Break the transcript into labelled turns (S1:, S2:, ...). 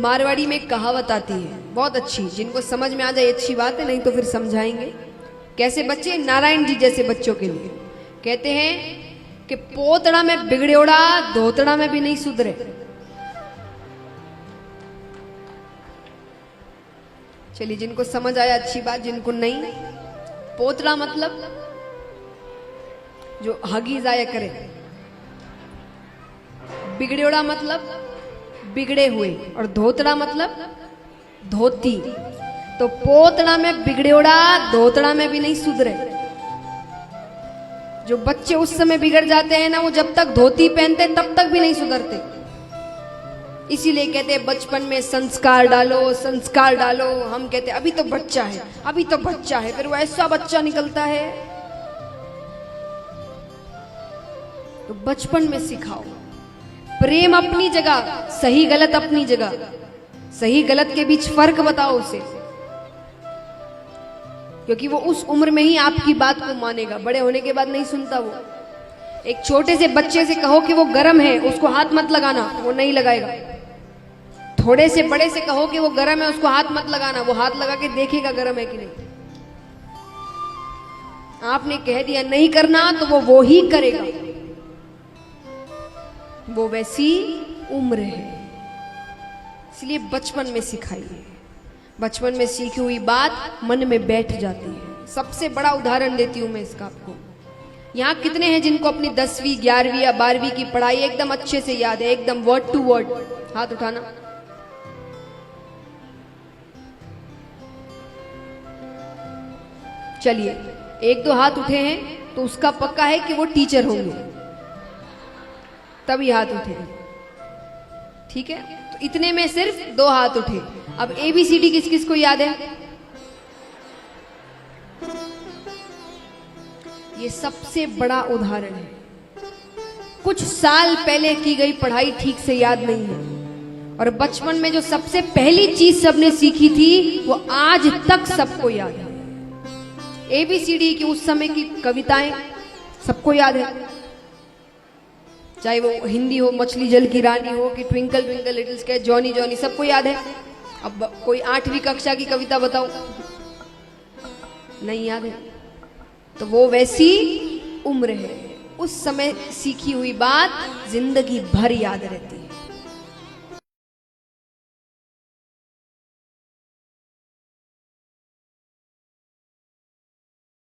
S1: मारवाड़ी में एक कहावत आती है बहुत अच्छी, जिनको समझ में आ जाए अच्छी बात है, नहीं तो फिर समझाएंगे। कैसे बच्चे, नारायण जी जैसे बच्चों के लिए कहते हैं कि पोतड़ा में बिगड़ेड़ा धोतड़ा में भी नहीं सुधरे। चलिए, जिनको समझ आया अच्छी बात, जिनको नहीं, पोतड़ा मतलब जो हगी जाया करे, बिगड़ेड़ा मतलब बिगड़े हुए, और धोतड़ा मतलब धोती। तो पोतड़ा में बिगड़ेड़ा धोतड़ा में भी नहीं सुधरे। जो बच्चे उस समय बिगड़ जाते हैं ना, वो जब तक धोती पहनते तब तक भी नहीं सुधरते। इसीलिए कहते हैं बचपन में संस्कार डालो, संस्कार डालो। हम कहते हैं अभी तो बच्चा है, अभी तो बच्चा है, फिर वो ऐसा बच्चा निकलता है। तो बचपन में सिखाओ। प्रेम अपनी जगह, सही गलत अपनी जगह, सही गलत के बीच फर्क बताओ उसे, क्योंकि वो उस उम्र में ही आपकी बात को मानेगा, बड़े होने के बाद नहीं सुनता वो। एक छोटे से बच्चे से कहो कि वो गर्म है, उसको हाथ मत लगाना, वो नहीं लगाएगा। थोड़े से बड़े से कहो कि वो गर्म है, उसको हाथ मत लगाना, वो हाथ लगा के देखेगा गर्म है कि नहीं। आपने कह दिया नहीं करना तो वो ही करेगा, वो वैसी उम्र है। इसलिए बचपन में सिखाइए। बचपन में सीखी हुई बात मन में बैठ जाती है। सबसे बड़ा उदाहरण देती हूं मैं इसका आपको। यहां कितने हैं जिनको अपनी 10वीं 11वीं या 12वीं की पढ़ाई एकदम अच्छे से याद है, एकदम वर्ड टू वर्ड? हाथ उठाना। चलिए, एक दो हाथ उठे हैं तो उसका पक्का है कि वो टीचर होंगे, तभी हाथ उठे। ठीक है, तो इतने में सिर्फ 2 हाथ उठे। अब ABCD किस किस को याद है? ये सबसे बड़ा उदाहरण है। कुछ साल पहले की गई पढ़ाई ठीक से याद नहीं है, और बचपन में जो सबसे पहली चीज सबने सीखी थी वो आज तक सबको याद है। ABCD की उस समय की कविताएं सबको याद है, चाहे वो हिंदी हो, मछली जल की रानी हो, कि twinkle twinkle little star, Johnny Johnny, सबको याद है। अब कोई 8वीं कक्षा की कविता बताओ, नहीं याद है। तो वो वैसी उम्र है, उस समय सीखी हुई बात जिंदगी भर याद रहती है।